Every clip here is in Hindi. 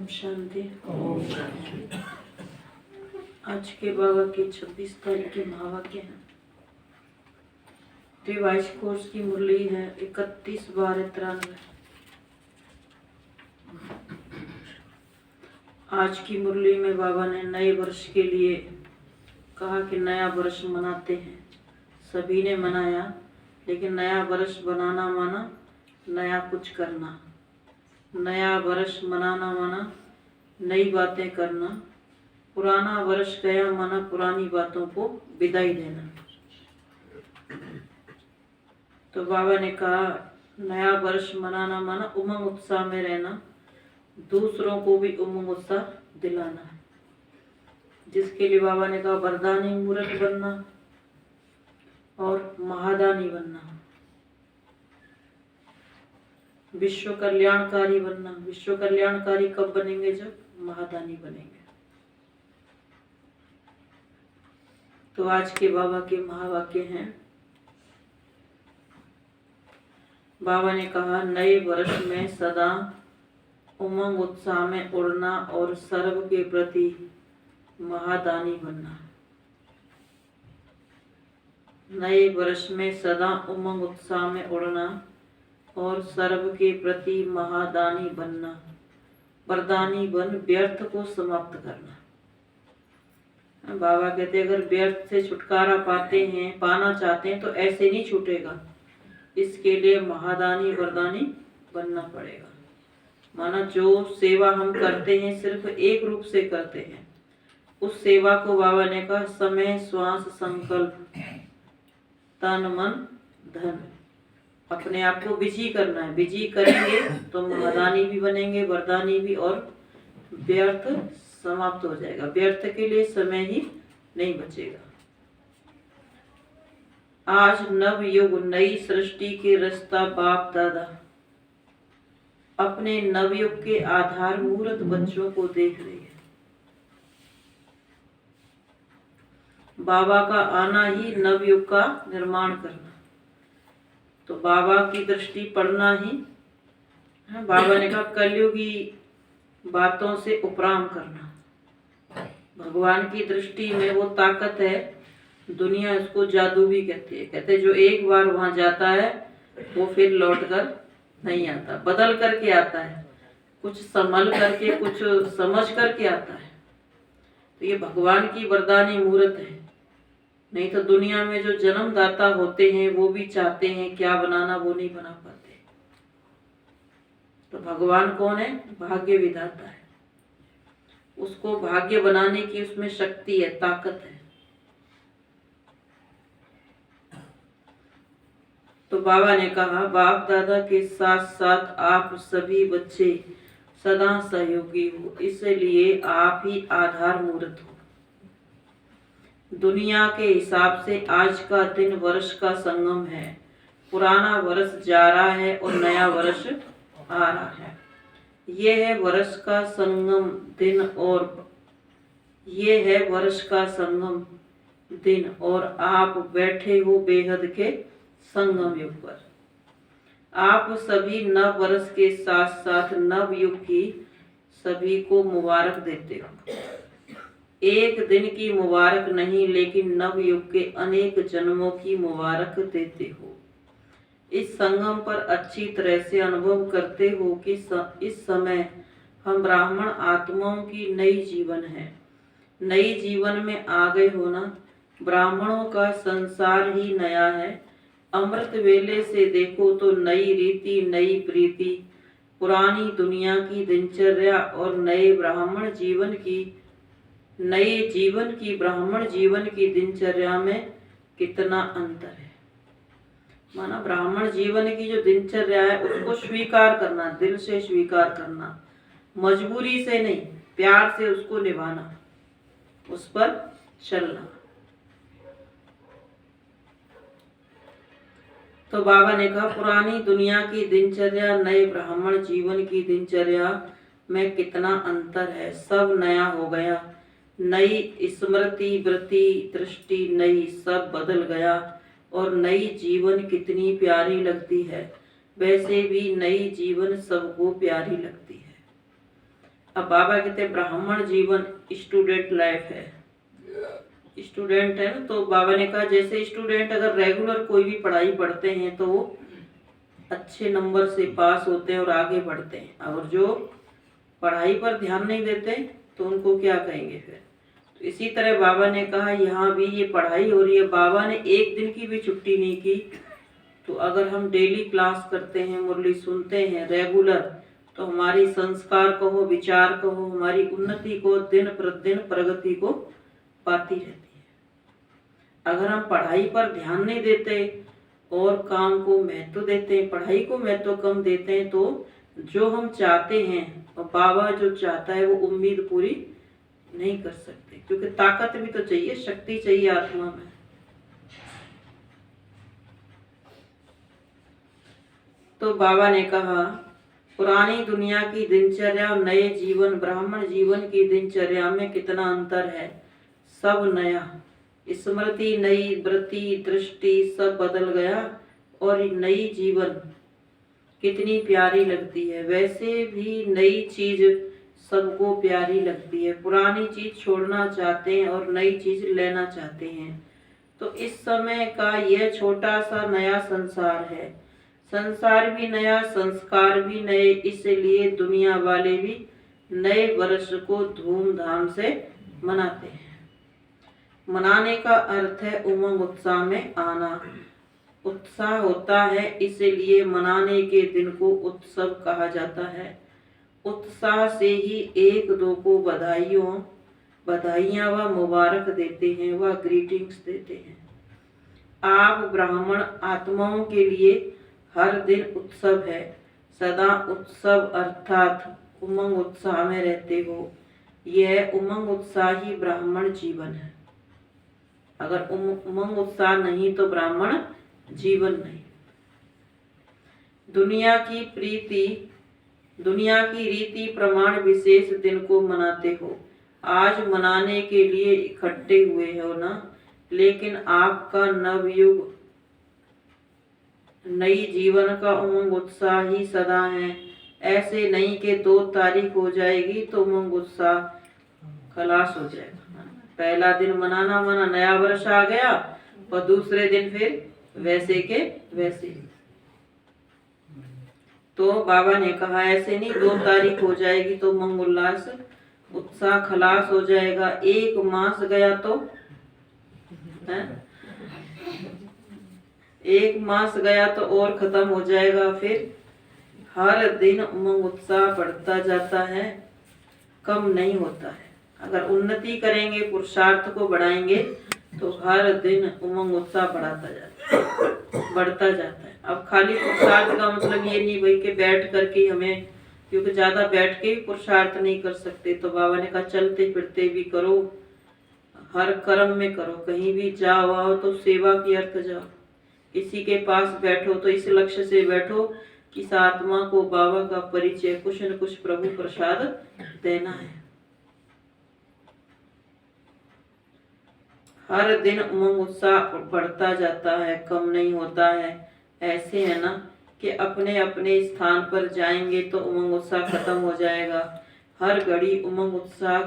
ओम शांति। आज के बाबा की 26 तारीख के महावाक्य हैं। रिवाइज कोर्स की मुरली है 31/12/93। आज की मुरली में बाबा ने नए वर्ष के लिए कहा कि नया वर्ष मनाते हैं। सभी ने मनाया, लेकिन नया वर्ष बनाना माना नया कुछ करना। नया वर्ष मनाना माना नई बातें करना। पुराना वर्ष गया माना पुरानी बातों को विदाई देना। तो बाबा ने कहा नया वर्ष मनाना माना उमंग उत्साह में रहना, दूसरों को भी उमंग उत्साह दिलाना। जिसके लिए बाबा ने कहा वरदानी मूर्त बनना और महादानी बनना, विश्व कल्याणकारी बनना। विश्व कल्याणकारी कब बनेंगे? जब महादानी बनेंगे। तो आज के बाबा के महावाक्य हैं। बाबा ने कहा नए वर्ष में सदा उमंग उत्साह में उड़ना और सर्व के प्रति महादानी बनना। नए वर्ष में सदा उमंग उत्साह में उड़ना और सर्व के प्रति महादानी बनना। वरदानी बन व्यर्थ को समाप्त करना। बाबा कहते अगर व्यर्थ से छुटकारा पाना चाहते हैं तो ऐसे नहीं छूटेगा। इसके लिए महादानी वरदानी बनना पड़ेगा। माना जो सेवा हम करते हैं सिर्फ एक रूप से करते हैं, उस सेवा को बाबा ने कहा समय श्वास संकल्प तन मन धन अपने आप को बिजी करना है। बिजी करेंगे तो महादानी भी बनेंगे, वरदानी भी, और व्यर्थ समाप्त हो जाएगा। व्यर्थ के लिए समय ही नहीं बचेगा। आज नव युग नई सृष्टि के रास्ता बाप दादा अपने नवयुग के आधार मूर्त बच्चों को देख रही है। बाबा का आना ही नवयुग का निर्माण करना। तो बाबा की दृष्टि पड़ना ही, बाबा ने कहा कलयुगी बातों से उपराम करना। भगवान की दृष्टि में वो ताकत है, दुनिया इसको जादू भी कहती है। कहते जो एक बार वहां जाता है वो फिर लौट कर नहीं आता, बदल करके आता है, कुछ संभल करके, कुछ समझ करके आता है। तो ये भगवान की वरदानी मूर्त है। नहीं तो दुनिया में जो जन्मदाता होते हैं वो भी चाहते हैं क्या बनाना, वो नहीं बना पाते। तो भगवान कौन है? भाग्य विधाता है। उसको भाग्य बनाने की उसमें शक्ति है, ताकत है। तो बाबा ने कहा बाप दादा के साथ साथ आप सभी बच्चे सदा सहयोगी हो, इसलिए आप ही आधार मूर्त हो। दुनिया के हिसाब से आज का दिन वर्ष का संगम है। पुराना वर्ष जा रहा है और नया वर्ष आ रहा है। ये है वर्ष का संगम दिन, और ये है वर्ष का संगम दिन, और आप बैठे हो बेहद के संगम युग पर। आप सभी नव वर्ष के साथ साथ नव युग की सभी को मुबारक देते हो। एक दिन की मुबारक नहीं, लेकिन नव युग के अनेक जन्मों की मुबारक देते हो। इस संगम पर अच्छी तरह से अनुभव करते हो कि इस समय हम ब्राह्मण आत्माओं की नई जीवन है। नई जीवन में आ गए हो ना। ब्राह्मणों का संसार ही नया है। अमृत वेले से देखो तो नई रीति, नई प्रीति, पुरानी दुनिया की दिनचर्या और नए ब्राह्मण जीवन की दिनचर्या में कितना अंतर है। माना ब्राह्मण जीवन की जो दिनचर्या है उसको स्वीकार करना, दिल से स्वीकार करना, मजबूरी से नहीं, प्यार से उसको निभाना, उस पर चलना। तो बाबा ने कहा पुरानी दुनिया की दिनचर्या नए ब्राह्मण जीवन की दिनचर्या में कितना अंतर है। सब नया हो गया। नई स्मृति, वृत्ति, दृष्टि नई, सब बदल गया। और नई जीवन कितनी प्यारी लगती है। वैसे भी नई जीवन सबको प्यारी लगती है। अब बाबा कहते ब्राह्मण जीवन स्टूडेंट लाइफ है, स्टूडेंट है ना। तो बाबा ने कहा जैसे स्टूडेंट अगर रेगुलर कोई भी पढ़ाई पढ़ते हैं तो वो अच्छे नंबर से पास होते हैं और आगे बढ़ते हैं, और जो पढ़ाई पर ध्यान नहीं देते तो उनको क्या कहेंगे फिर। तो इसी तरह बाबा ने कहा यहाँ भी ये पढ़ाई हो रही है, बाबा ने एक दिन की भी छुट्टी नहीं की। तो अगर हम डेली क्लास करते हैं, मुरली सुनते हैं रेगुलर, तो हमारी संस्कार कहो, विचार कहो, हमारी उन्नति को दिन प्रतिदिन प्रगति को पाती रहती है। अगर हम पढ़ाई पर ध्यान नहीं देते और काम को महत्व देते हैं, पढ़ाई को महत्व कम देते हैं, तो जो हम चाहते हैं और बाबा जो चाहता है वो उम्मीद पूरी नहीं कर सकते, क्योंकि ताकत भी तो चाहिए, शक्ति चाहिए आत्मा में। तो बाबा ने कहा पुरानी दुनिया की दिनचर्या और नए जीवन ब्राह्मण जीवन की दिनचर्या में कितना अंतर है। सब नया, स्मृति नई, वृत्ति दृष्टि सब बदल गया, और नई जीवन कितनी प्यारी लगती है। वैसे भी नई चीज सबको प्यारी लगती है, पुरानी चीज छोड़ना चाहते हैं और नई चीज लेना चाहते हैं। तो इस समय का यह छोटा सा नया संसार है, संसार भी नया, संस्कार भी नए, इसलिए दुनिया वाले भी नए वर्ष को धूमधाम से मनाते हैं। मनाने का अर्थ है उमंग उत्साह में आना, उत्साह होता है, इसलिए मनाने के दिन को उत्सव कहा जाता है। उत्साह से ही एक दो को बधाइयाँ व मुबारक देते हैं, वह ग्रीटिंग्स देते हैं। आप ब्राह्मण आत्माओं के लिए हर दिन उत्सव है, सदा उत्सव अर्थात उमंग उत्साह में रहते हो। यह उमंग उत्साह ही ब्राह्मण जीवन है। अगर उमंग उत्साह नहीं तो ब्राह्मण जीवन नहीं। दुनिया की रीति प्रमाण विशेष दिन को मनाते हो, आज मनाने के लिए इकट्ठे हुए हो ना, लेकिन आपका नवयुग नई जीवन का उमंग उत्साह ही सदा है। ऐसे नहीं कि 2 तारीख हो जाएगी तो उमंग उत्साह खलास हो जाएगा। पहला दिन मनाना मना, नया वर्ष आ गया, और दूसरे दिन फिर वैसे के वैसे। तो बाबा ने कहा ऐसे नहीं, 2 तारीख हो जाएगी तो उमंग उल्लास उत्साह खलास हो जाएगा। 1 मास गया तो है, 1 मास गया तो और खत्म हो जाएगा। फिर हर दिन उमंग उत्साह बढ़ता जाता है, कम नहीं होता है। अगर उन्नति करेंगे, पुरुषार्थ को बढ़ाएंगे, तो हर दिन उमंग उत्साह बढ़ता जाता है। अब खाली पुरुषार्थ का मतलब ये नहीं भाई कि बैठ करके हमें, क्योंकि ज्यादा बैठ के भी पुरुषार्थ नहीं कर सकते। तो बाबा ने कहा चलते फिरते भी करो, हर कर्म में करो, कहीं भी जाओ आओ तो सेवा की अर्थ जाओ। किसी के पास बैठो तो इस लक्ष्य से बैठो कि इस आत्मा को बाबा का परिचय, कुछ न कुछ प्रभु प्रसाद देना है। हर दिन उमंग उत्साह बढ़ता जाता है, कम नहीं होता है। ऐसे है ना कि अपने अपने स्थान पर जाएंगे तो उमंग उत्साह खत्म हो जाएगा। हर घड़ी उमंग उत्साह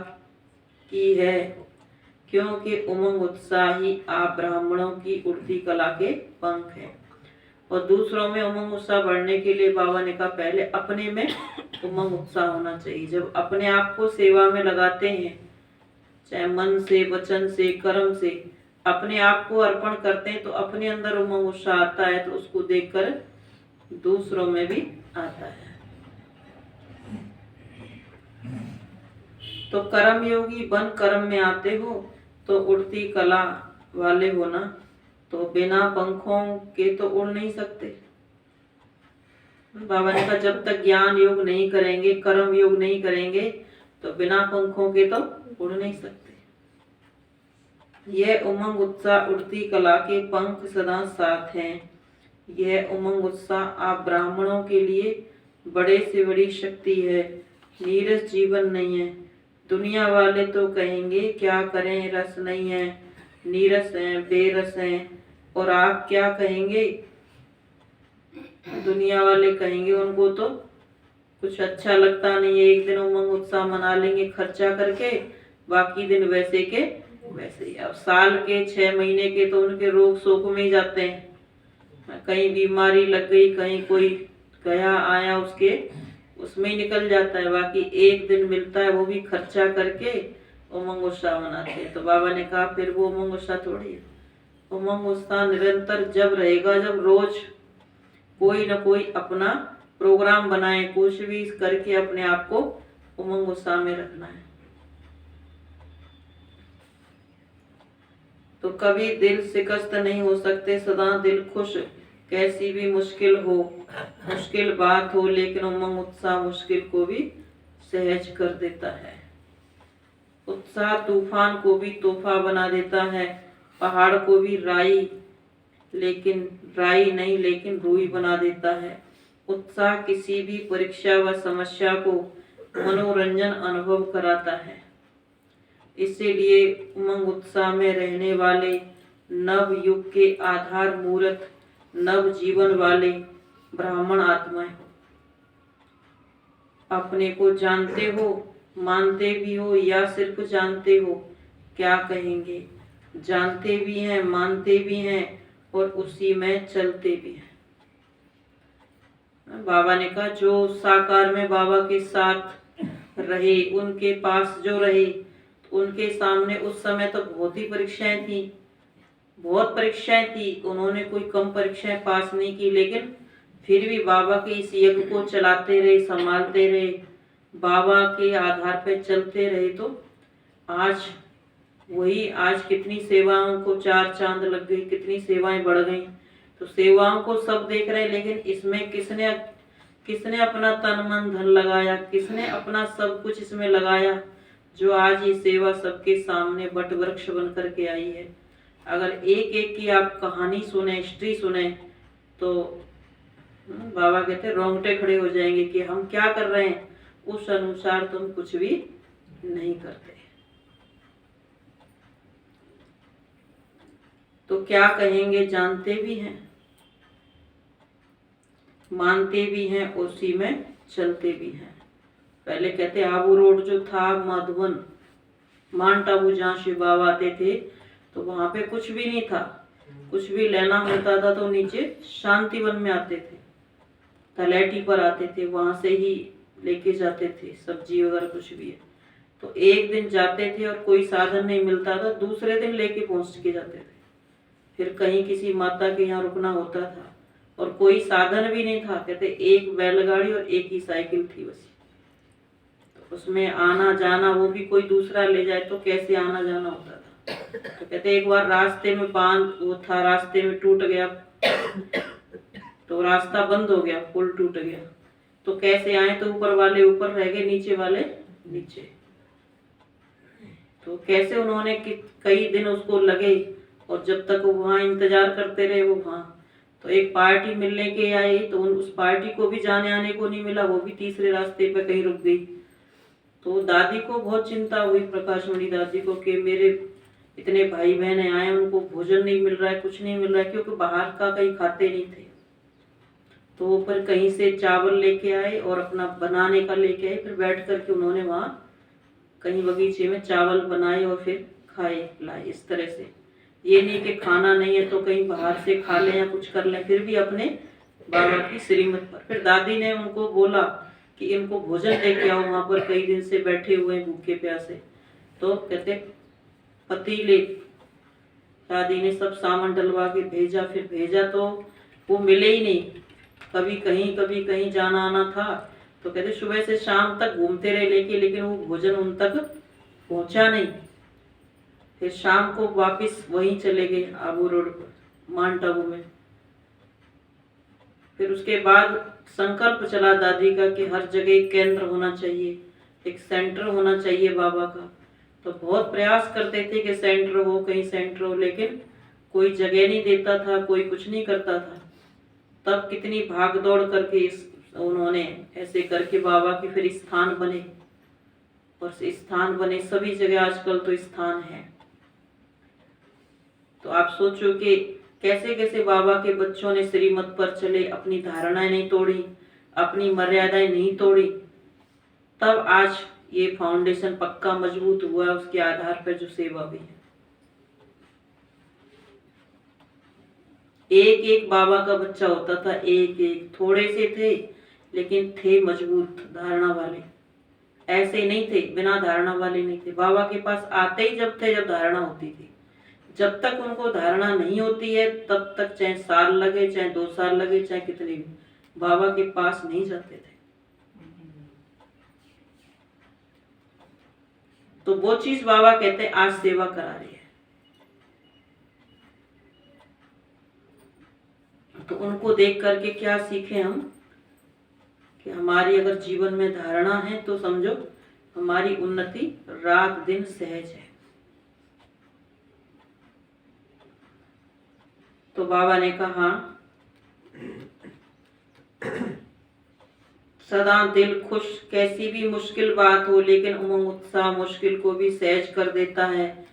की है, क्योंकि उमंग उत्साह ही आप ब्राह्मणों की उड़ती कला के पंख है। और दूसरों में उमंग उत्साह बढ़ने के लिए बाबा ने कहा पहले अपने में उमंग उत्साह होना चाहिए। जब अपने आप को सेवा में लगाते हैं, चाहे मन से, वचन से, कर्म से अपने आप को अर्पण करते हैं, तो अपने अंदर उमंग उत्साह आता है, तो उसको देखकर दूसरों में भी आता है। तो कर्म योगी बन कर्म में आते हो, तो उड़ती कला वाले हो ना, तो बिना पंखों के तो उड़ नहीं सकते। बाबा ने कहा जब तक ज्ञान योग नहीं करेंगे, कर्म योग नहीं करेंगे, तो बिना पंखों के तो उड़ नहीं सकते। यह उमंग उत्साह उड़ती कला के पंख सदा साथ हैं। यह उमंग उत्साह आप ब्राह्मणों के लिए बड़े से बड़ी शक्ति है, नीरस जीवन नहीं है। दुनिया वाले तो कहेंगे क्या करें, रस नहीं है, नीरस हैं, बेरस हैं। और आप क्या कहेंगे, दुनिया वाले कहेंगे उनको तो कुछ अच्छा लगता नहीं है। एक दिन उमंग उत्साह मना लेंगे खर्चा करके, बाकी दिन वैसे के वैसे ही। अब साल के 6 महीने के तो उनके रोग शोक में ही जाते हैं। कहीं बीमारी लग गई, कहीं कोई गया आया, उसमें ही निकल जाता है। बाकी एक दिन मिलता है, वो भी खर्चा करके उमंग उत्साह मनाते हैं। तो बाबा ने कहा फिर वो उमंग उत्साह थोड़ी है। उमंग उत्साह निरंतर जब रहेगा, जब रोज कोई ना कोई अपना प्रोग्राम बनाए, कुछ भी करके अपने आप को उमंग उत्साह में रखना है। तो कभी दिल शिकस्त नहीं हो सकते, सदा दिल खुश। कैसी भी मुश्किल हो, मुश्किल बात हो, लेकिन उमंग उत्साह मुश्किल को भी सहज कर देता है। उत्साह तूफान को भी तोहफा बना देता है, पहाड़ को भी राई नहीं लेकिन रूई बना देता है। उत्साह किसी भी परीक्षा व समस्या को मनोरंजन अनुभव कराता है। इसीलिए उमंग उत्साह में रहने वाले नव युग के आधार मूर्त, नव जीवन वाले ब्राह्मण आत्माएं अपने को जानते हो, मानते भी हो या सिर्फ जानते हो, क्या कहेंगे? जानते भी हैं, मानते भी हैं और उसी में चलते भी हैं। बाबा ने कहा जो साकार में बाबा के साथ रहे, उनके पास जो रहे, उनके सामने उस समय तो बहुत ही परीक्षाएं थी, बहुत परीक्षाएं थी। उन्होंने कोई कम परीक्षाएं पास नहीं की, लेकिन फिर भी बाबा के इस यज्ञ को चलाते रहे, संभालते रहे, बाबा के आधार पर चलते रहे। तो आज कितनी सेवाओं को 4 चांद लग गई, कितनी सेवाएं बढ़ गई। तो सेवाओं को सब देख रहे हैं, लेकिन इसमें किसने अपना तन मन धन लगाया, किसने अपना सब कुछ इसमें लगाया, जो आज ये सेवा सबके सामने बट वृक्ष बन करके आई है। अगर एक एक की आप कहानी सुने, हिस्ट्री सुने, तो बाबा कहते रोंगटे खड़े हो जाएंगे कि हम क्या कर रहे हैं, उस अनुसार तुम कुछ भी नहीं करते। तो क्या कहेंगे? जानते भी हैं, मानते भी हैं, उसी में चलते भी हैं। पहले कहते आबू रोड जो था मधुबन, माउंट आबू, जहाँ शिव बाबा आते थे, तो वहां पे कुछ भी नहीं था। कुछ भी लेना होता था तो नीचे शांतिवन में आते थे, तलैटी पर आते थे, वहां से ही लेके जाते थे सब्जी वगैरह कुछ भी है। तो एक दिन जाते थे और कोई साधन नहीं मिलता था, दूसरे दिन लेके पहुंच के जाते थे। फिर कहीं किसी माता के यहाँ रुकना होता था और कोई साधन भी नहीं था। कहते एक बैलगाड़ी और एक ही साइकिल थी बस। तो उसमें आना जाना, वो भी कोई दूसरा ले जाए तो कैसे आना जाना होता था। तो कहते एक बार रास्ते में बांध वो था, रास्ते में टूट गया, तो रास्ता बंद हो गया, पुल टूट गया। तो कैसे आए? तो ऊपर वाले ऊपर रह गए, नीचे वाले नीचे। तो कैसे उन्होंने कई दिन उसको लगे, और जब तक वो वहाँ इंतजार करते रहे, वो वहाँ तो एक पार्टी मिलने के आई, तो उस पार्टी को भी जाने आने को नहीं मिला, वो भी तीसरे रास्ते पे कहीं रुक गई। तो दादी को बहुत चिंता हुई, प्रकाशमणि दादी को, कि मेरे इतने भाई बहन आए, उनको भोजन नहीं मिल रहा है, कुछ नहीं मिल रहा है, क्योंकि बाहर का कहीं खाते नहीं थे। तो वो पर कहीं से चावल लेके आए और अपना बनाने का लेके आए, फिर बैठ करके उन्होंने वहाँ कहीं बगीचे में चावल बनाए और फिर खाए लाए। इस तरह से ये नहीं कि खाना नहीं है तो कहीं बाहर से खा लें या कुछ कर लें, फिर भी अपने बाबा की श्रीमत पर। फिर दादी ने उनको बोला कि इनको भोजन लेके आओ, वहाँ पर कई दिन से बैठे हुए भूखे प्यासे। तो कहते पतीले, दादी ने सब सामान डलवा के भेजा। फिर भेजा तो वो मिले ही नहीं, कभी कहीं जाना आना था। तो कहते सुबह से शाम तक घूमते रहे लेके, लेकिन वो भोजन उन तक पहुंचा नहीं। फिर शाम को वापस वहीं चले गए आबू रोड पर, माउंट आबू में। फिर उसके बाद संकल्प चला दादी का कि हर जगह एक केंद्र होना चाहिए, एक सेंटर होना चाहिए बाबा का। तो बहुत प्रयास करते थे कि सेंटर हो, कहीं सेंटर हो, लेकिन कोई जगह नहीं देता था, कोई कुछ नहीं करता था। तब कितनी भाग दौड़ करके उन्होंने ऐसे करके बाबा के फिर स्थान बने, और स्थान बने सभी जगह। आजकल तो स्थान है। तो आप सोचो कि कैसे कैसे बाबा के बच्चों ने श्रीमत पर चले, अपनी धारणाएं नहीं तोड़ी, अपनी मर्यादाएं नहीं तोड़ी, तब आज ये फाउंडेशन पक्का मजबूत हुआ है, उसके आधार पर जो सेवा भी है। एक एक बाबा का बच्चा होता था, एक एक, थोड़े से थे लेकिन थे मजबूत, धारणा वाले। ऐसे नहीं थे बिना धारणा वाले नहीं थे। बाबा के पास आते ही जब थे जब धारणा होती थी। जब तक उनको धारणा नहीं होती है तब तक चाहे साल लगे, चाहे 2 साल लगे, चाहे कितने भी, बाबा के पास नहीं जाते थे। तो वो चीज बाबा कहते हैं आज सेवा करा रही है। तो उनको देख करके क्या सीखे हम कि हमारी अगर जीवन में धारणा है तो समझो हमारी उन्नति रात दिन सहज है। तो बाबा ने कहा सदा दिल खुश, कैसी भी मुश्किल बात हो, लेकिन उमंग उत्साह मुश्किल को भी सहज कर देता है।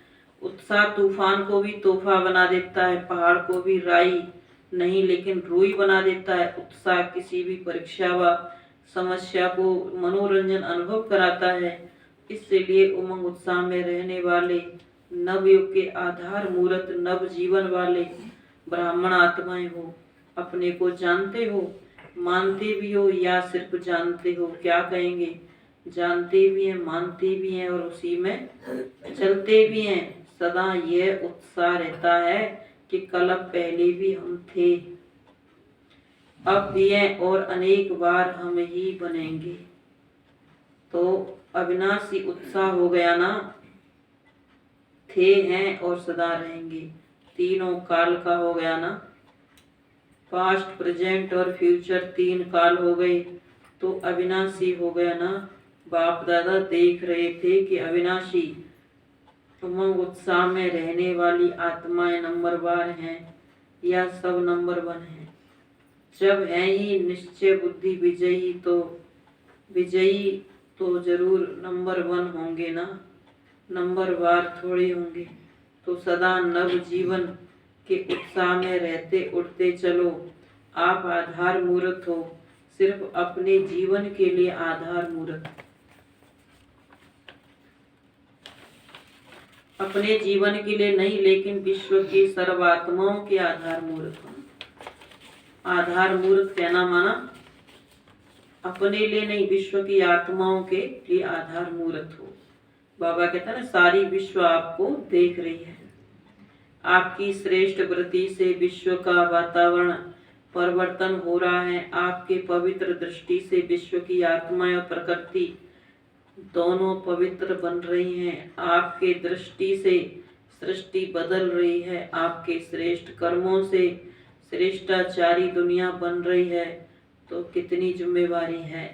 उत्साह तूफान को भी तोहफा बना देता है, पहाड़ को भी राई नहीं लेकिन रूई बना देता है। उत्साह किसी भी परीक्षा व समस्या को मनोरंजन अनुभव कराता है। इसलिए उमंग उत्साह में रहने वाले नवयुग के आधार मूर्त नव जीवन वाले ब्राह्मण आत्माएं हो, अपने को जानते हो, मानते भी हो या सिर्फ जानते हो, क्या कहेंगे, जानते भी हैं, मानते भी हैं और उसी में चलते भी हैं। सदा यह उत्साह रहता है कि कल पहले भी हम थे, अब भी हैं और अनेक बार हम ही बनेंगे। तो अविनाशी उत्साह हो गया ना, थे, हैं और सदा रहेंगे, तीनों काल का हो गया ना, पास्ट प्रेजेंट और फ्यूचर 3 काल हो गए तो अविनाशी हो गया ना। बाप दादा देख रहे थे कि अविनाशी उमंग उत्साह में रहने वाली आत्माएं नंबरवार हैं या सब नंबर 1 हैं। जब है ही निश्चय बुद्धि विजयी तो जरूर नंबर 1 होंगे ना, नंबरवार थोड़े होंगे। तो सदा नव जीवन के उत्साह में रहते उठते चलो। आप आधार मूर्त हो, सिर्फ अपने जीवन के लिए आधार मूर्त, अपने जीवन के लिए नहीं लेकिन विश्व की सर्वात्माओं के आधार मूर्त हो। आधार मूर्त कहना माना अपने लिए नहीं, विश्व की आत्माओं के लिए आधार मूर्त हो। बाबा कहता है ना, सारी विश्व आपको देख रही है। आपकी श्रेष्ठ वृत्ति से विश्व का वातावरण परिवर्तन हो रहा है। आपके पवित्र दृष्टि से विश्व की आत्माएं और प्रकृति दोनों पवित्र बन रही हैं। आपके दृष्टि से सृष्टि बदल रही है। आपके श्रेष्ठ कर्मों से श्रेष्ठाचारी दुनिया बन रही है। तो कितनी जिम्मेवारी है,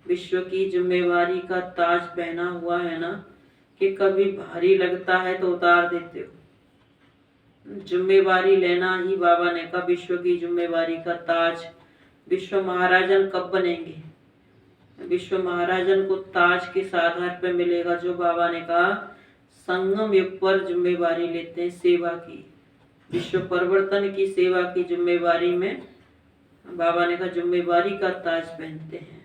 विश्व की जिम्मेवारी का ताज पहना हुआ है ना, कि कभी भारी लगता है तो उतार देते हो। जिम्मेवारी लेना ही बाबा ने कहा विश्व की जिम्मेवारी का ताज। विश्व महाराजन कब बनेंगे? विश्व महाराजन को ताज किस आधार पर मिलेगा? जो बाबा ने कहा संगम युग पर जिम्मेवारी लेते हैं सेवा की, विश्व परिवर्तन की सेवा की जिम्मेवारी में बाबा ने कहा जिम्मेवारी का ताज पहनते हैं।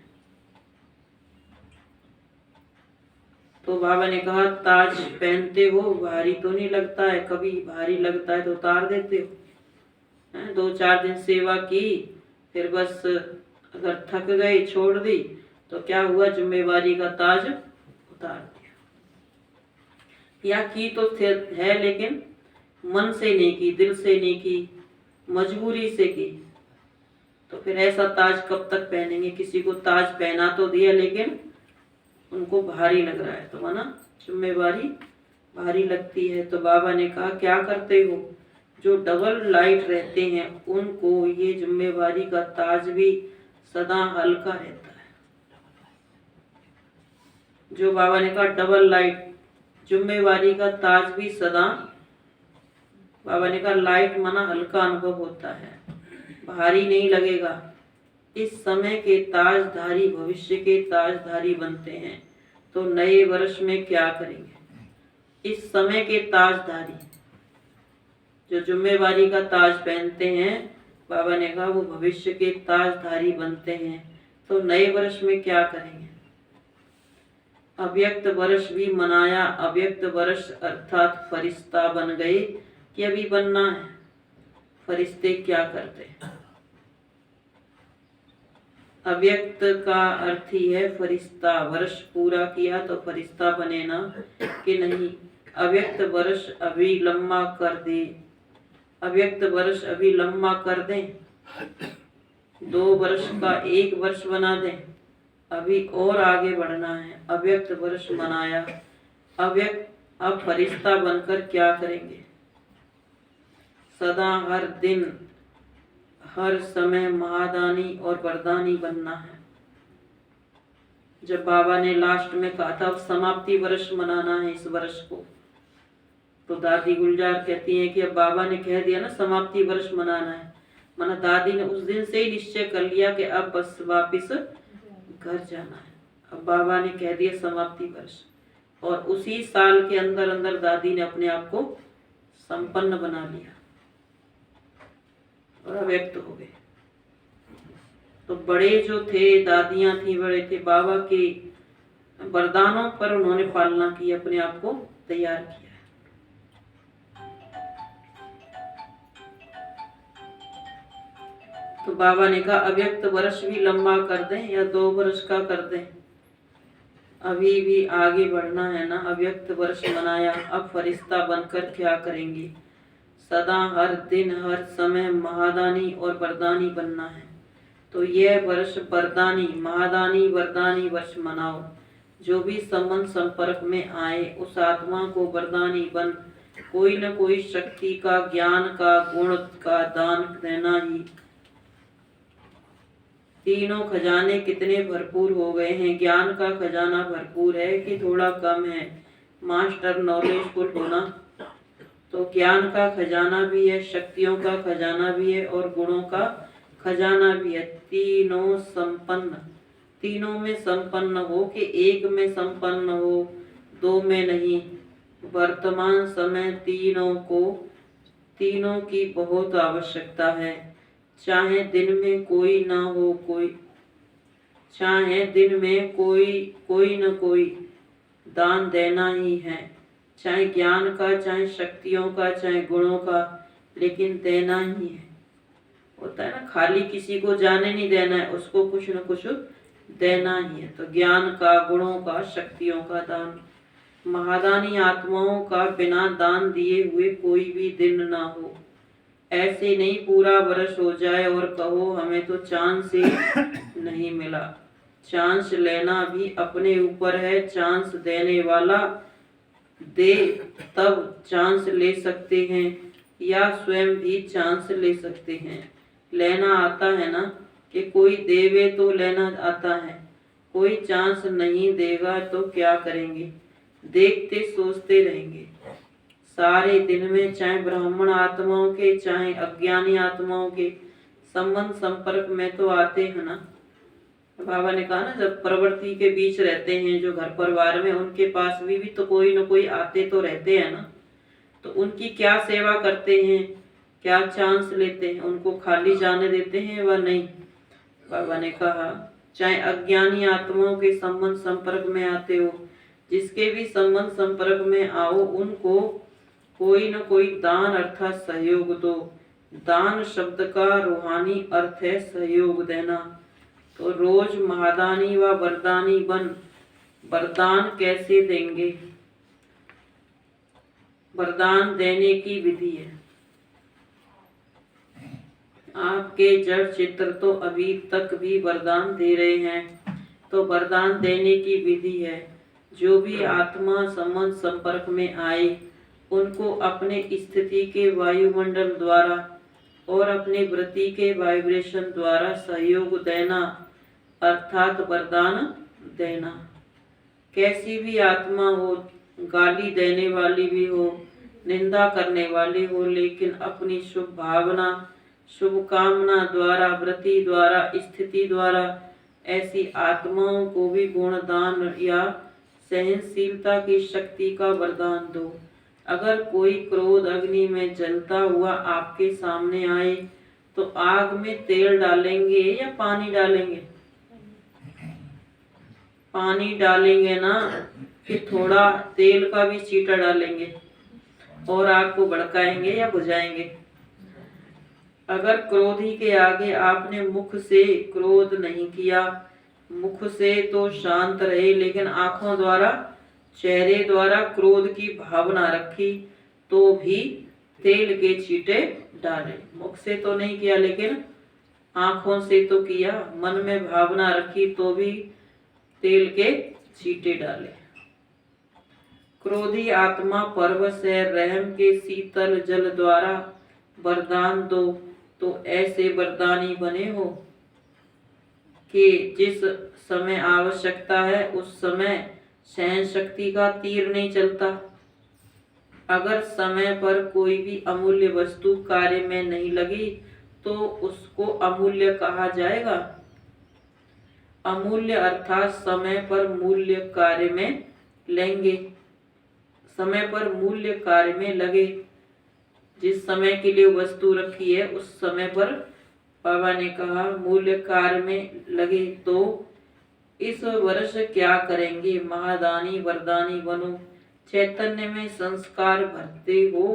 तो बाबा ने कहा ताज पहनते हो, भारी तो नहीं लगता है? कभी भारी लगता है तो उतार देते हो। 2-4 दिन सेवा की, फिर बस अगर थक गए छोड़ दी तो क्या हुआ, जिम्मेवारी का ताज उतार दिया। या की तो है लेकिन मन से नहीं की, दिल से नहीं की, मजबूरी से की। तो फिर ऐसा ताज कब तक पहनेंगे? किसी को ताज पहना तो दिया लेकिन उनको भारी लग रहा है, तो माना जिम्मेवारी भारी लगती है। तो बाबा ने कहा क्या करते हो? जो डबल लाइट रहते हैं उनको ये जिम्मेवारी का ताज भी सदा हल्का रहता है। जो बाबा ने कहा डबल लाइट, जिम्मेवारी का ताज भी सदा, बाबा ने कहा लाइट माना हल्का अनुभव होता है, भारी नहीं लगेगा। इस समय के ताजधारी भविष्य के ताजधारी बनते हैं। तो नए वर्ष में क्या करेंगे? इस समय के ताजधारी जो जिम्मेवारी का ताज पहनते हैं, बाबा ने कहा वो भविष्य के ताजधारी बनते हैं। तो नए वर्ष में क्या करेंगे? अव्यक्त वर्ष भी मनाया। अव्यक्त वर्ष अर्थात फरिश्ता बन गए कि अभी बनना है? फरिश्ते क्या करते हैं? अव्यक्त का अर्थ ही है फरिश्ता। वर्ष पूरा किया तो फरिश्ता बने ना कि नहीं? अव्यक्त वर्ष अभी लंबा कर दे। अव्यक्त वर्ष अभी लंबा कर दें, 2 वर्ष का 1 वर्ष बना दें, अभी और आगे बढ़ना है। अव्यक्त वर्ष मनाया। अव्यक्त अब फरिश्ता बनकर क्या करेंगे? सदा हर दिन हर समय महादानी और वरदानी बनना है। जब बाबा ने लास्ट में कहा था अब समाप्ति वर्ष मनाना है इस वर्ष को, तो दादी गुलजार कहती हैं कि अब बाबा ने कह दिया ना समाप्ति वर्ष मनाना है, माना दादी ने उस दिन से ही निश्चय कर लिया कि अब बस वापिस घर जाना है। अब बाबा ने कह दिया समाप्ति वर्ष, और उसी साल के अंदर अंदर दादी ने अपने आप को संपन्न बना लिया और अव्यक्त हो गए। तो बड़े जो थे, दादियां थी, बड़े थे, बाबा के वरदानों पर उन्होंने पालना की, अपने आप को तैयार किया। तो बाबा ने कहा अव्यक्त वर्ष भी लंबा कर दें या 2 वर्ष का कर दें, अभी भी आगे बढ़ना है ना। अव्यक्त वर्ष मनाया, अब फरिश्ता बनकर क्या करेंगे? सदा हर दिन हर समय महादानी और वरदानी बनना है। तो यह वर्ष वरदानी, महादानी वरदानी वर्ष मनाओ। जो भी संबंध संपर्क में आए उस आत्मा को वरदानी बन कोई न कोई शक्ति का, ज्ञान का, गुण का दान देना ही। तीनों खजाने कितने भरपूर हो गए हैं। ज्ञान का खजाना भरपूर है कि थोड़ा कम है? मास्टर नॉलेजफुल होना, तो ज्ञान का खजाना भी है, शक्तियों का खजाना भी है और गुणों का खजाना भी है। तीनों संपन्न, तीनों में संपन्न हो कि एक में संपन्न हो, 2 में नहीं। वर्तमान समय तीनों की बहुत आवश्यकता है। चाहे दिन में कोई ना हो, चाहे दिन में कोई न कोई दान देना ही है, चाहे ज्ञान का, चाहे शक्तियों का, चाहे गुणों का, लेकिन देना ही है। होता है ना, खाली किसी को जाने नहीं देना है, उसको कुछ न कुछ देना ही है। तो ज्ञान का, गुणों का, शक्तियों का दान। महादानी आत्माओं का बिना दान दिए हुए कोई भी दिन ना हो। ऐसे नहीं पूरा वर्ष हो जाए और कहो हमें तो चांस ही नहीं मिला। चांस लेना भी अपने ऊपर है। चांस देने वाला दे तब चांस ले सकते हैं, या स्वयं भी चांस ले सकते हैं। लेना आता है ना, कि कोई देवे तो लेना आता है। कोई चांस नहीं देगा तो क्या करेंगे? देखते सोचते रहेंगे सारे दिन में। चाहे ब्राह्मण आत्माओं के, चाहे अज्ञानी आत्माओं के संबंध संपर्क में तो आते हैं ना। बाबा ने कहा ना, जब प्रवृत्ति के बीच रहते हैं जो घर परिवार में, उनके पास भी तो कोई न कोई आते तो रहते हैं ना। तो उनकी क्या सेवा करते हैं, क्या चांस लेते हैं, उनको खाली जाने देते हैं व नहीं? बाबा ने कहा चाहे अज्ञानी आत्माओं के संबंध संपर्क में आते हो, जिसके भी संबंध संपर्क में आओ, उनको कोई न कोई दान अर्थात सहयोग दो। दान शब्द का रूहानी अर्थ है सहयोग देना। तो रोज महादानी व वरदानी बन। वरदान कैसे देंगे? वरदान देने की विधि है। आपके जड़ चित्र तो अभी तक भी वरदान दे रहे हैं। तो वरदान देने की विधि है, जो भी आत्मा संबंध संपर्क में आए उनको अपने स्थिति के वायुमंडल द्वारा और अपने वृत्ति के वाइब्रेशन द्वारा सहयोग देना अर्थात वरदान देना। कैसी भी आत्मा हो, गाली देने वाली भी हो, निंदा करने वाली हो, लेकिन अपनी शुभ भावना, शुभ कामना द्वारा, वृत्ति द्वारा, स्थिति द्वारा ऐसी आत्माओं को भी गुणदान या सहनशीलता की शक्ति का वरदान दो। अगर कोई क्रोध अग्नि में जलता हुआ आपके सामने आए तो आग में तेल डालेंगे या पानी डालेंगे? पानी डालेंगे ना कि थोड़ा तेल का भी छींटा डालेंगे और आग को भड़काएंगे या बुझाएंगे। अगर क्रोधी के आगे आपने मुख से क्रोध नहीं किया, मुख से तो शांत रहे, लेकिन आंखों द्वारा, चेहरे द्वारा क्रोध की भावना रखी, तो भी तेल के छींटे डाले। मुख से तो नहीं किया लेकिन आंखों से तो किया, मन में भावना रखी तो भी तेल के छींटे डाले। क्रोधी आत्मा परवश है, रहम के शीतल जल द्वारा वरदान दो, तो ऐसे वरदानी बने हो कि जिस समय आवश्यकता है उस समय सहन शक्ति का तीर नहीं चलता। अगर समय पर कोई भी अमूल्य वस्तु कार्य में नहीं लगी तो उसको अमूल्य कहा जाएगा। अमूल्य अर्थात समय पर मूल्य कार्य में लेंगे, समय पर मूल्य कार्य में लगे। जिस समय के लिए वस्तु रखी है उस समय पर बाबा ने कहा मूल्य कार्य में लगे। तो इस वर्ष क्या करेंगे? महादानी वरदानी बनो। चैतन्य में संस्कार भरते हो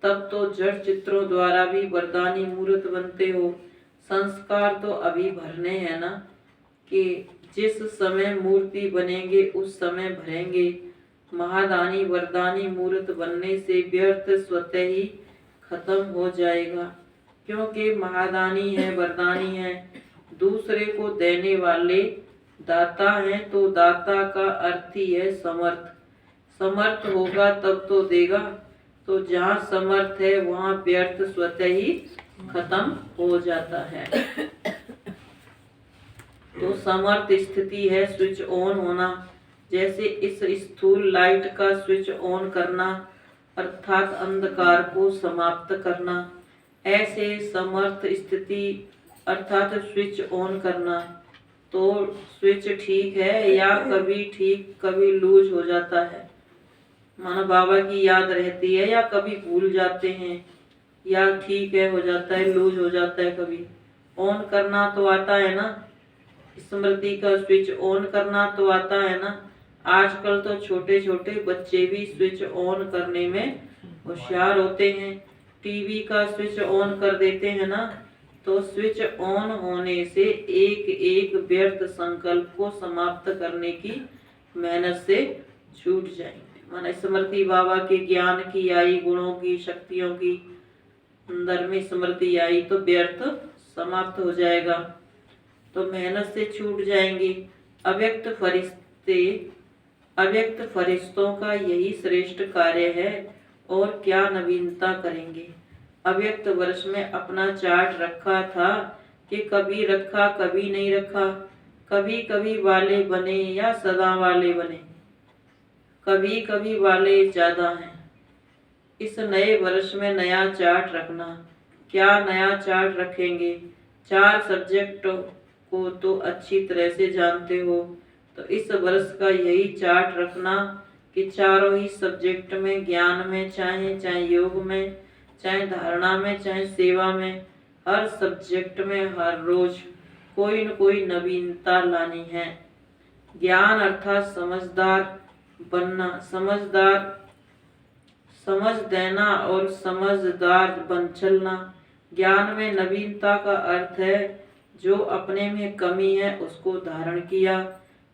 तब तो जड़ चित्रों द्वारा भी वरदानी मूर्त बनते हो। संस्कार तो अभी भरने हैं ना, कि जिस समय मूर्ति बनेंगे उस समय भरेंगे। महादानी वरदानी मूर्त बनने से व्यर्थ स्वतः ही खत्म हो जाएगा, क्योंकि महादानी है, वरदानी है, दूसरे को देने वाले दाता हैं। तो दाता का अर्थ ही है समर्थ। समर्थ होगा तब तो देगा। तो जहाँ समर्थ है वहाँ व्यर्थ स्वतः ही खत्म हो जाता है। तो समर्थ स्थिति है स्विच ऑन होना। जैसे इस स्थूल लाइट का स्विच ऑन करना अर्थात अंधकार को समाप्त करना, ऐसे समर्थ स्थिति अर्थात स्विच ऑन करना। तो स्विच ठीक है या कभी ठीक कभी लूज हो जाता है, मानो बाबा की याद रहती है या कभी भूल जाते हैं, या ठीक है हो जाता है, लूज हो जाता है कभी। ऑन करना तो आता है ना, स्मृति का स्विच ऑन करना तो आता है ना। आजकल तो छोटे छोटे बच्चे भी स्विच ऑन करने में होशियार होते हैं। टीवी का स्विच ऑन कर देते हैं ना, तो स्विच ऑन होने से एक एक व्यर्थ संकल्प को समाप्त करने की मेहनत से छूट जाएंगे। माना स्मृति बाबा के ज्ञान की आई, गुणों की, शक्तियों की अंदर में स्मृति आई तो व्यर्थ समाप्त हो जाएगा, तो मेहनत से छूट जाएंगे। अव्यक्त फरिश्तों का यही श्रेष्ठ कार्य है, और क्या नवीनता करेंगे। अव्यक्त वर्ष में अपना चार्ट रखा था कि कभी रखा कभी नहीं रखा, कभी कभी वाले बने या सदा वाले बने, कभी कभी वाले ज्यादा हैं। इस नए वर्ष में नया चार्ट रखना। क्या नया चार्ट रखेंगे? 4 सब्जेक्ट को तो अच्छी तरह से जानते हो, तो इस वर्ष का यही चार्ट रखना कि चारों ही सब्जेक्ट में, ज्ञान में, चाहे योग में, चाहे धारणा में, चाहे सेवा में, हर सब्जेक्ट में हर रोज कोई न कोई नवीनता लानी है। ज्ञान अर्थात समझदार बनना, समझ देना और समझदार बन चलना। ज्ञान में नवीनता का अर्थ है जो अपने में कमी है उसको धारण किया,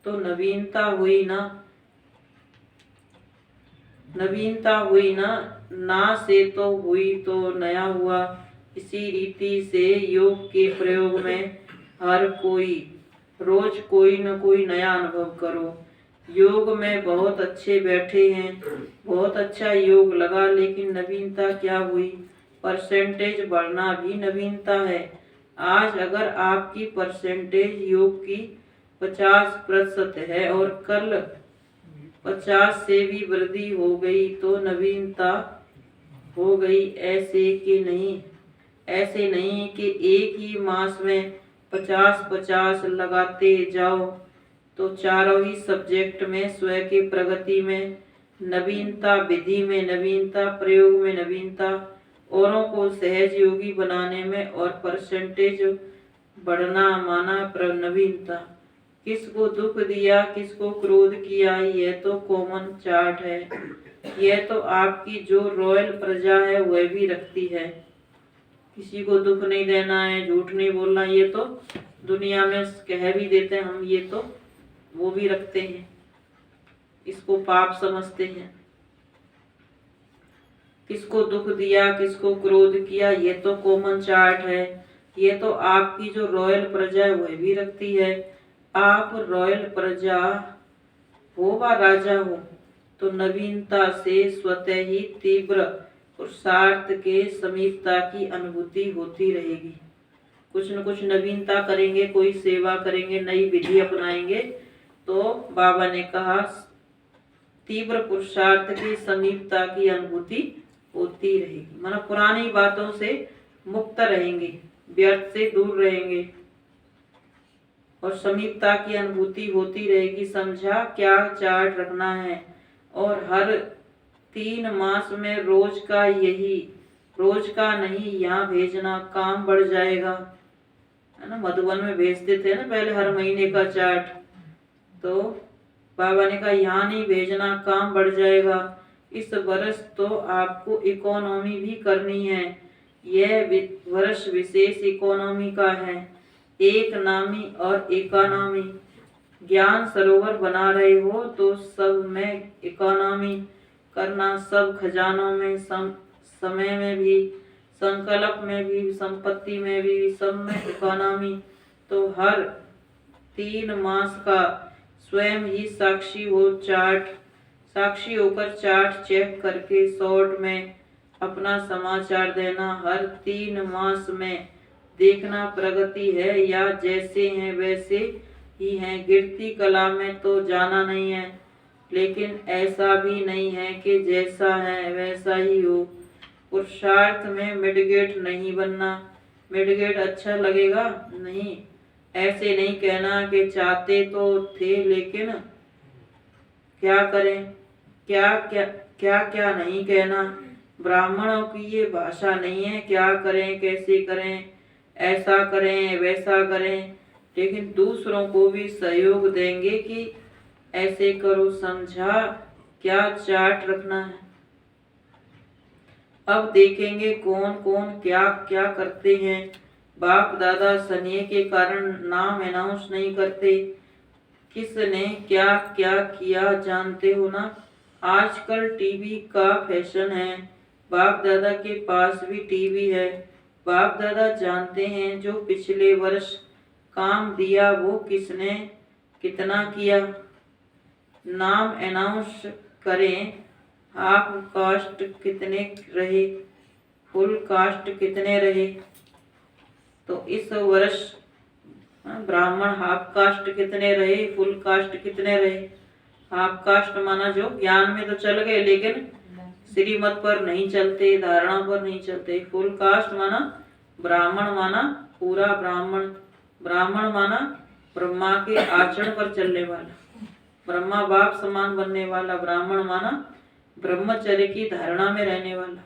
तो नवीनता हुई ना, ना से तो हुई तो नया हुआ। इसी रीति से योग के प्रयोग में हर कोई रोज कोई न कोई नया अनुभव करो। योग में बहुत अच्छे बैठे हैं, बहुत अच्छा योग लगा, लेकिन नवीनता क्या हुई? परसेंटेज बढ़ना भी नवीनता है। आज अगर आपकी परसेंटेज योग की 50% है और कल 50 से भी वृद्धि हो गई तो नवीनता हो गई। ऐसे नहीं कि एक ही मास में 50-50 लगाते जाओ, तो चारों ही सब्जेक्ट में स्वयं की प्रगति में नवीनता, विधि में नवीनता, प्रयोग में नवीनता, औरों को सहज योगी बनाने में और परसेंटेज बढ़ना माना नवीनता। किसको दुख दिया, किसको क्रोध किया, यह तो कॉमन चार्ट है। यह तो आपकी जो रॉयल प्रजा है वह भी रखती है। किसी को दुख नहीं देना है, झूठ नहीं बोलना, ये तो दुनिया में कह भी देते हैं हम, ये तो वो भी रखते हैं, इसको पाप समझते हैं। किसको दुख दिया, किसको क्रोध किया, ये तो कॉमन चार्ट है। ये तो आपकी जो रॉयल प्रजा है वह भी रखती है। आप रॉयल प्रजा हो व राजा हो तो नवीनता से स्वतः ही तीव्र पुरुषार्थ के समीपता की अनुभूति होती रहेगी। कुछ न कुछ नवीनता करेंगे, कोई सेवा करेंगे, नई विधि अपनाएंगे तो बाबा ने कहा तीव्र पुरुषार्थ की समीपता की अनुभूति होती रहेगी। माना पुरानी बातों से मुक्त रहेंगे, व्यर्थ से दूर रहेंगे और समीपता की अनुभूति होती रहेगी। समझा क्या चार्ट रखना है। और हर 3 मास में रोज का यही, रोज का नहीं, यहाँ भेजना, काम बढ़ जाएगा, है ना। मधुबन में भेजते थे ना पहले हर महीने का चार्ट, तो बाबा ने कहा यहाँ नहीं भेजना, काम बढ़ जाएगा। इस वर्ष तो आपको इकोनॉमी भी करनी है। यह वर्ष विशेष इकोनॉमी का है, एक नामी और इकोनॉमी। ज्ञान सरोवर बना रहे हो तो सब में इकोनॉमी करना, सब खजानों में, समय में भी, संकल्प में भी, संपत्ति में भी, सब में इकोनॉमी। तो हर 3 मास का स्वयं ही साक्षी हो, चार्ट साक्षी होकर चार्ट चेक करके शॉर्ट में अपना समाचार देना। हर 3 मास में देखना प्रगति है या जैसे हैं वैसे ही हैं। गिरती कला में तो जाना नहीं है, लेकिन ऐसा भी नहीं है कि जैसा है वैसा ही हो। पुरुषार्थ में मिडगेट नहीं बनना। मिडगेट अच्छा लगेगा नहीं, ऐसे नहीं कहना कि चाहते तो थे लेकिन क्या करें, क्या क्या क्या क्या नहीं कहना। ब्राह्मणों की ये भाषा नहीं है क्या करें, कैसे करें, ऐसा करें, वैसा करें, लेकिन दूसरों को भी सहयोग देंगे कि ऐसे करो। समझा क्या चार्ट रखना है। अब देखेंगे कौन कौन क्या क्या करते हैं। बाप दादा स्नेह के कारण नाम अनाउंस नहीं करते, किसने क्या क्या किया जानते हो ना। आजकल टीवी का फैशन है, बाप दादा के पास भी टीवी है। बाप दादा जानते हैं जो पिछले वर्ष काम दिया वो किसने कितना किया। नाम अनाउंस करें, हाफ कास्ट कितने रहे, फुल कास्ट कितने रहे। तो इस वर्ष ब्राह्मण हाफ कास्ट कितने रहे, फुल कास्ट कितने रहे। हाफ कास्ट माना जो ज्ञान में तो चल गए लेकिन श्रीमत पर नहीं चलते, धारणा पर नहीं चलते। फुल कास्ट माना ब्राह्मण, माना पूरा ब्राह्मण। ब्राह्मण माना ब्रह्मा के आचरण पर चलने वाला, ब्रह्मा बाप समान बनने वाला। ब्राह्मण माना ब्रह्मचर्य की धारणा में रहने वाला।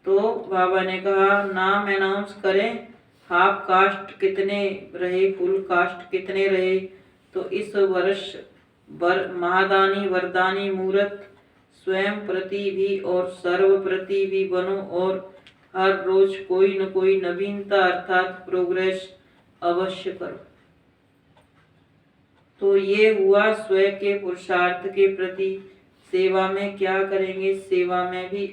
तो बाबा ने कहा नाम अनाउंस करें, हाफ कास्ट कितने रहे, फुल कास्ट कितने रहे। तो इस वर्ष महादानी वरदानी मूर्त स्वयं प्रति भी और सर्व प्रति भी बनो और हर रोज कोई न कोई नवीनता अर्थात प्रोग्रेस अवश्य करो। तो ये हुआ स्वयं के पुरुषार्थ के प्रति। सेवा में क्या करेंगे, सेवा में भी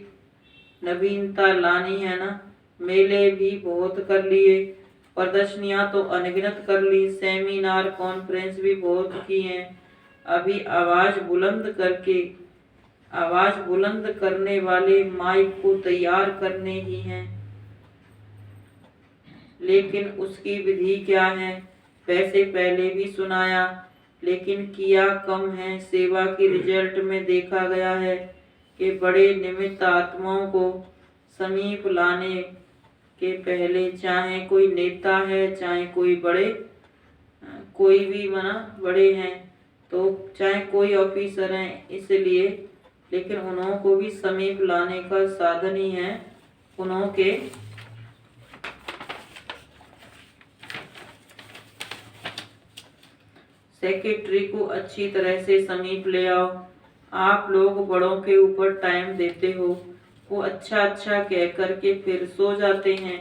नवीनता लानी है ना। मेले भी बहुत कर लिए, प्रदर्शनियां तो अनगिनत कर ली, सेमिनार कॉन्फ्रेंस भी बहुत की हैं। अभी आवाज बुलंद करने वाले माइक को तैयार करने ही हैं, लेकिन उसकी विधि क्या है। पैसे पहले भी सुनाया लेकिन किया कम है। सेवा की रिजल्ट में देखा गया है कि बड़े निमित्त आत्माओं को समीप लाने के पहले, चाहे कोई नेता है, चाहे कोई कोई भी माना बड़े हैं, तो चाहे कोई ऑफिसर हैं, इसलिए लेकिन उन्हों को भी समीप लाने का साधन ही है उन्हों के सेक्रेटरी को अच्छी तरह से समीप ले आओ। आप लोग बड़ों के ऊपर टाइम देते हो, वो अच्छा अच्छा कह करके फिर सो जाते हैं।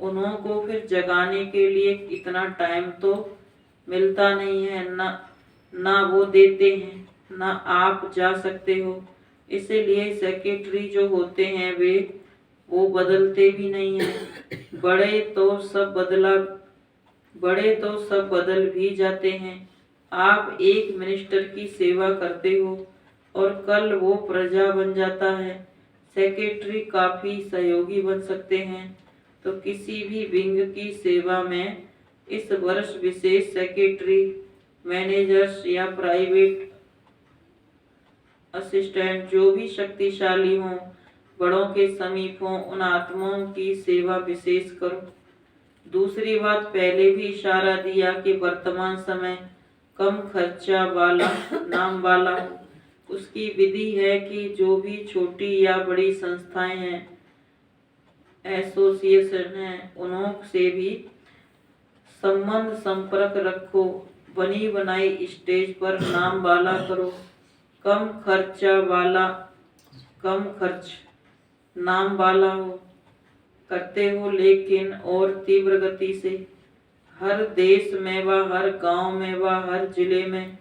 उन्हों को फिर जगाने के लिए इतना टाइम तो मिलता नहीं है, ना वो देते हैं, ना आप जा सकते हो। इसीलिए सेक्रेटरी जो होते हैं वो बदलते भी नहीं हैं। बड़े तो सब बदल भी जाते हैं। आप एक मिनिस्टर की सेवा करते हो और कल वो प्रजा बन जाता है। सेक्रेटरी काफी सहयोगी बन सकते हैं। तो किसी भी विंग की सेवा में इस वर्ष विशेष सेक्रेटरी, मैनेजर्स या प्राइवेट असिस्टेंट जो भी शक्तिशाली हों, बड़ों के समीप हों, उन आत्माओं की सेवा विशेष करो। दूसरी बात, पहले भी इशारा दिया कि वर्तमान समय कम खर्चा वाला नाम वाला हो। उसकी विधि है कि जो भी छोटी या बड़ी संस्थाएं हैं, एसोसिएशन हैं, उन्हों से भी संबंध संपर्क रखो। बनी बनाई स्टेज पर नाम वाला करो। कम खर्च नाम वाला हो करते हो, लेकिन और तीव्र गति से। हर देश में व हर गांव में व हर जिले में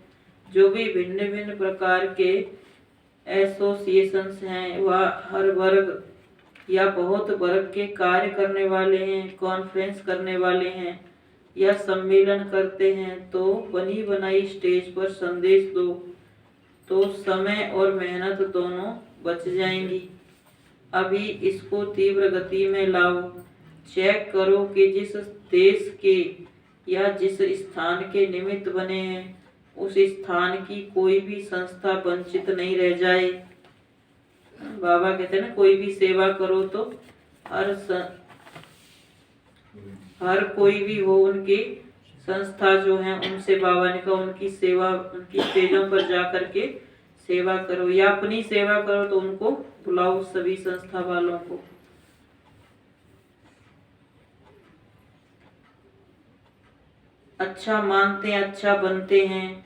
जो भी भिन्न भिन्न प्रकार के एसोसिएशंस हैं, वह हर वर्ग या बहुत वर्ग के कार्य करने वाले हैं, कॉन्फ्रेंस करने वाले हैं या सम्मेलन करते हैं, तो बनी बनाई स्टेज पर संदेश दो, तो समय और मेहनत दोनों बच जाएंगी। अभी इसको तीव्र गति में लाओ। चेक करो कि जिस देश के या जिस स्थान के निमित्त बने हैं, उस स्थान की कोई भी संस्था वंचित नहीं रह जाए। बाबा कहते हैं ना, कोई भी सेवा करो तो हर कोई भी हो, उनकी संस्था जो है उनसे, बाबा ने कहा उनकी सेवा, उनकी स्टेजों पर जा करके सेवा करो, या अपनी सेवा करो तो उनको बुलाओ, सभी संस्था वालों को। अच्छा मानते हैं, अच्छा बनते हैं,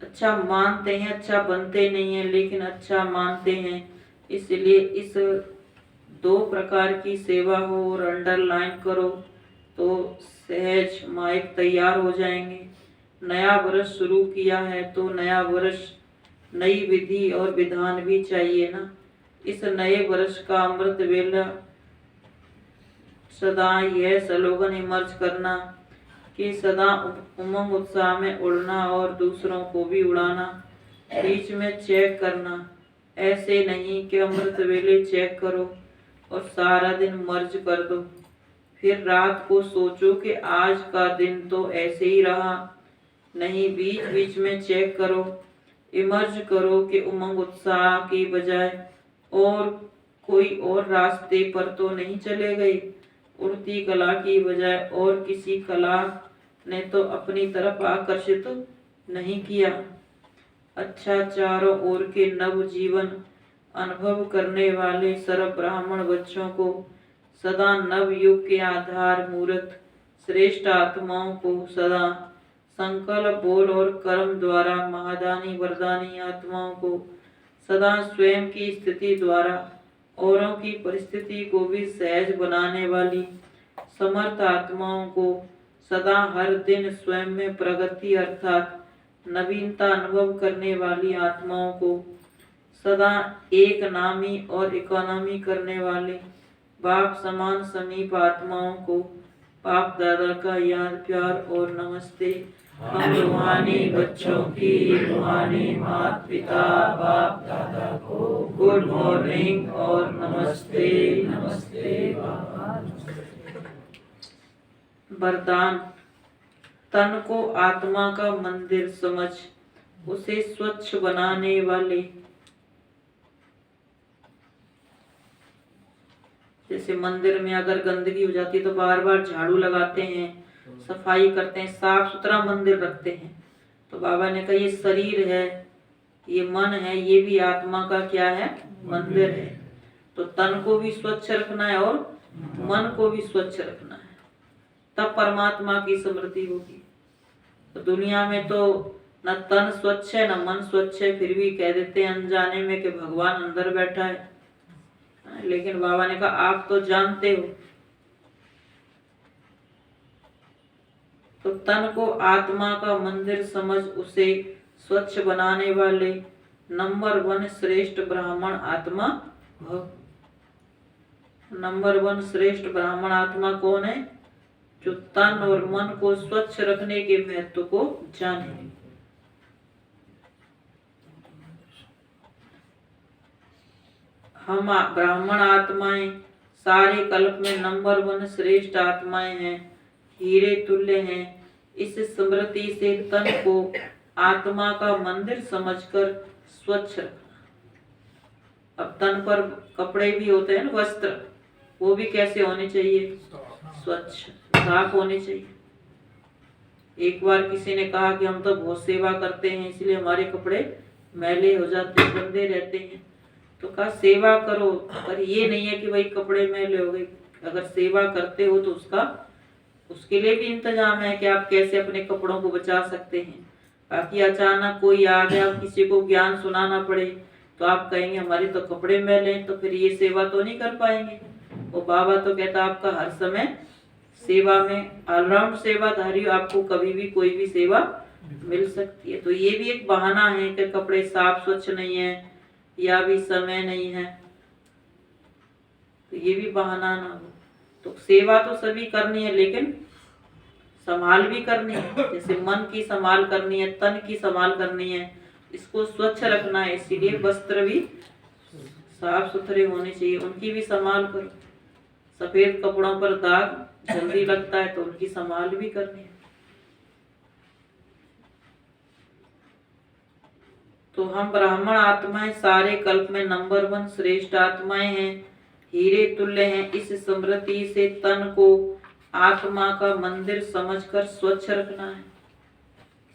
अच्छा मानते हैं, अच्छा बनते नहीं है, लेकिन अच्छा मानते हैं। इसलिए इस 2 प्रकार की सेवा हो और अंडरलाइन करो तो सहज माइक तैयार हो जाएंगे। नया वर्ष शुरू किया है तो नया वर्ष, नई विधि और विधान भी चाहिए ना। इस नए वर्ष का अमृत वेला सदा यह स्लोगन इमर्ज करना कि सदा उमंग उत्साह में उड़ना और दूसरों को भी उड़ाना। बीच में चेक करना, ऐसे नहीं कि अमृत वेले चेक करो और सारा दिन मर्ज कर दो, फिर रात को सोचो कि आज का दिन तो ऐसे ही रहा। नहीं, बीच बीच में चेक करो, इमर्ज करो कि उमंग उत्साह की बजाय और कोई और रास्ते पर तो नहीं चले गए। उड़ती कला की बजाय और किसी कला ने तो अपनी तरफ आकर्षित नहीं किया। अच्छा, चारों ओर के नव जीवन अनुभव करने वाले सर्व ब्राह्मण बच्चों को सदा नव युग के आधार मूर्त श्रेष्ठ आत्माओं को सदा संकल्प, बोल और कर्म द्वारा महादानी वरदानी आत्माओं को सदा स्वयं की स्थिति द्वारा औरों की परिस्थिति को भी सहज बनाने वाली समर्थ आत्माओं को सदा हर दिन स्वयं में प्रगति अर्थात नवीनता अनुभव करने वाली आत्माओं को सदा एक नामी और इकोनॉमी करने वाले बाप समान समीप आत्माओं को बाप दादा का याद, प्यार और नमस्ते। हम रूहानी बच्चों की रूहानी माता पिता बाप दादा को गुड मॉर्निंग और नमस्ते। नमस्ते बाबा। वरदान, तन को आत्मा का मंदिर समझ उसे स्वच्छ बनाने वाले। जैसे मंदिर में अगर गंदगी हो जाती है तो बार बार झाड़ू लगाते हैं, सफाई करते हैं, साफ सुथरा मंदिर रखते हैं। तो बाबा ने कहा ये शरीर है, ये मन है, ये भी आत्मा का क्या है, मंदिर है। तो तन को भी स्वच्छ रखना है और मन को भी स्वच्छ रखना है, तब परमात्मा की स्मृति होगी। तो दुनिया में तो न तन स्वच्छ है न मन स्वच्छ है, फिर भी कह देते हैं अनजाने में कि भगवान अंदर बैठा है। लेकिन बाबा ने कहा आप तो जानते हो। तो तन को आत्मा का मंदिर समझ उसे स्वच्छ बनाने वाले नंबर 1 श्रेष्ठ ब्राह्मण आत्मा भव। नंबर 1 श्रेष्ठ ब्राह्मण आत्मा कौन है? जो तन और मन को स्वच्छ रखने के महत्व को जाने। हम ब्राह्मण आत्माएं सारे कल्प में नंबर 1 श्रेष्ठ आत्माएं हैं, हीरे तुल्य हैं। इस स्मृति से तन को आत्मा का मंदिर समझकर स्वच्छ रखना। अब तन पर कपड़े भी होते हैं ना, वस्त्र, वो भी कैसे होने चाहिए? स्वच्छ, साफ होने चाहिए। एक बार किसी ने कहा कि हम तो बहुत सेवा करते हैं इसलिए हमारे कपड़े मैले हो जाते हैं, गंदे रहते हैं। तो कहा सेवा करो, पर ये नहीं है कि भाई कपड़े मैले हो गए। अगर सेवा करते हो तो उसके लिए भी इंतजाम है कि आप कैसे अपने कपड़ों को बचा सकते हैं। बाकी अचानक कोई आ गया, किसी को ज्ञान सुनाना पड़े तो आप कहेंगे हमारे तो कपड़े मैले, तो फिर ये सेवा तो नहीं कर पाएंगे। वो बाबा तो कहता आपका हर समय सेवा में ऑलराउंड सेवाधारी, आपको कभी भी कोई भी सेवा मिल सकती है। तो ये भी एक बहाना है कि कपड़े साफ स्वच्छ नहीं है या भी समय नहीं है, तो ये भी बहाना ना हो। तो सेवा तो सभी करनी है, लेकिन संभाल भी करनी है। जैसे मन की संभाल करनी है, तन की संभाल करनी है, इसको स्वच्छ रखना है। इसीलिए वस्त्र भी साफ सुथरे होने चाहिए, उनकी भी संभाल करो। सफेद कपड़ों पर दाग जल्दी लगता है तो उनकी संभाल भी करनी है। तो हम ब्राह्मण आत्माएं सारे कल्प में नंबर 1 श्रेष्ठ आत्माएं हैं, हीरे तुल्य हैं। इस स्मृति से तन को आत्मा का मंदिर समझकर स्वच्छ रखना है।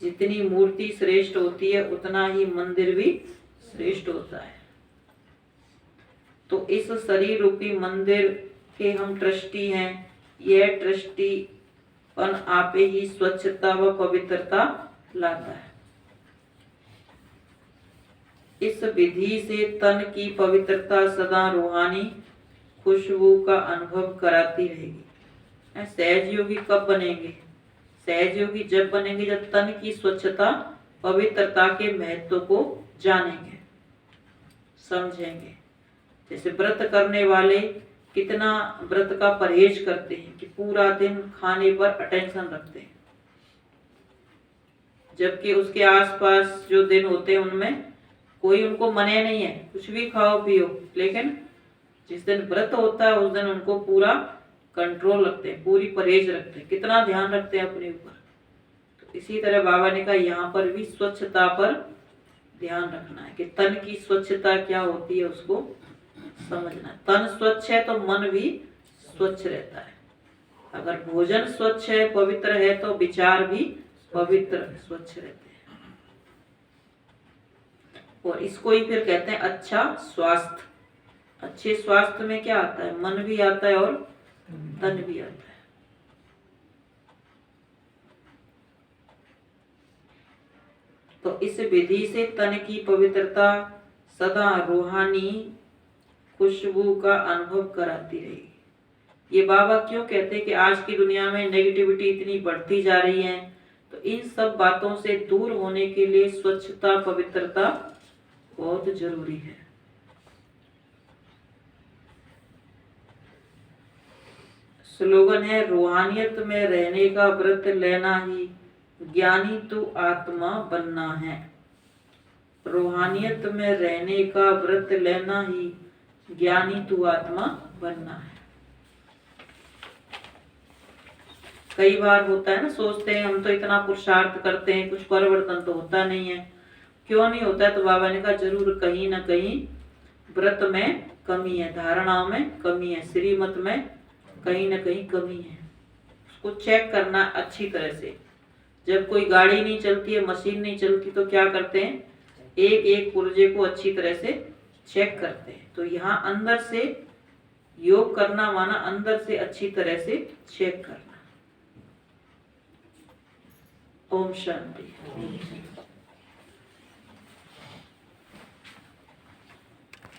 जितनी मूर्ति श्रेष्ठ होती है उतना ही मंदिर भी श्रेष्ठ होता है। तो इस शरीर रूपी मंदिर के हम ट्रस्टी हैं। यह ट्रस्टीपन आपे ही स्वच्छता व पवित्रता लाता है। इस विधि से तन की पवित्रता सदा रूहानी खुशबू का अनुभव कराती रहेगी। सहज योगी कब बनेंगे? सहज योगी जब बनेंगे जब तन की स्वच्छता पवित्रता के महत्व को जानेंगे, समझेंगे। जैसे व्रत करने वाले कितना व्रत का परहेज करते हैं कि पूरा दिन खाने पर अटेंशन रखते हैं, जबकि उसके आसपास जो दिन होते हैं उनमें कोई उनको मने नहीं है, कुछ भी खाओ पियो, लेकिन जिस दिन व्रत होता है उस दिन उनको पूरा कंट्रोल रखते हैं, पूरी परहेज रखते हैं, कितना ध्यान रखते हैं अपने ऊपर। तो इसी तरह बाबा ने कहा यहाँ पर भी स्वच्छता पर ध्यान रखना है कि तन की स्वच्छता क्या होती है उसको समझना है। तन स्वच्छ है तो मन भी स्वच्छ रहता है। अगर भोजन स्वच्छ है, पवित्र है, तो विचार भी पवित्र स्वच्छ रहते हैं। और इसको ही फिर कहते हैं अच्छा स्वास्थ्य। अच्छे स्वास्थ्य में क्या आता है? मन भी आता है और तन भी आता है। तो इस विधि से तन की पवित्रता सदा रूहानी खुशबू का अनुभव कराती रहेगी। ये बाबा क्यों कहते हैं कि आज की दुनिया में नेगेटिविटी इतनी बढ़ती जा रही है, तो इन सब बातों से दूर होने के लिए स्वच्छता पवित्रता बहुत जरूरी है। स्लोगन है रूहानियत में रहने का व्रत लेना ही ज्ञानी तू आत्मा बनना है। रूहानियत में रहने का व्रत लेना ही ज्ञानी तू आत्मा बनना है। कई बार होता है ना, सोचते हैं हम तो इतना पुरुषार्थ करते हैं, कुछ परिवर्तन तो होता नहीं है। क्यों नहीं होता है? तो बाबा ने कहा जरूर कहीं ना कहीं व्रत में कमी है, धारणाओं में कमी है, श्रीमत में कहीं ना कहीं कमी है। उसको चेक करना अच्छी तरह से। जब कोई गाड़ी नहीं चलती है, मशीन नहीं चलती, तो क्या करते हैं? एक एक पुर्जे को अच्छी तरह से चेक करते हैं। तो यहाँ अंदर से योग करना माना अंदर से अच्छी तरह से चेक करना। ओम शांति।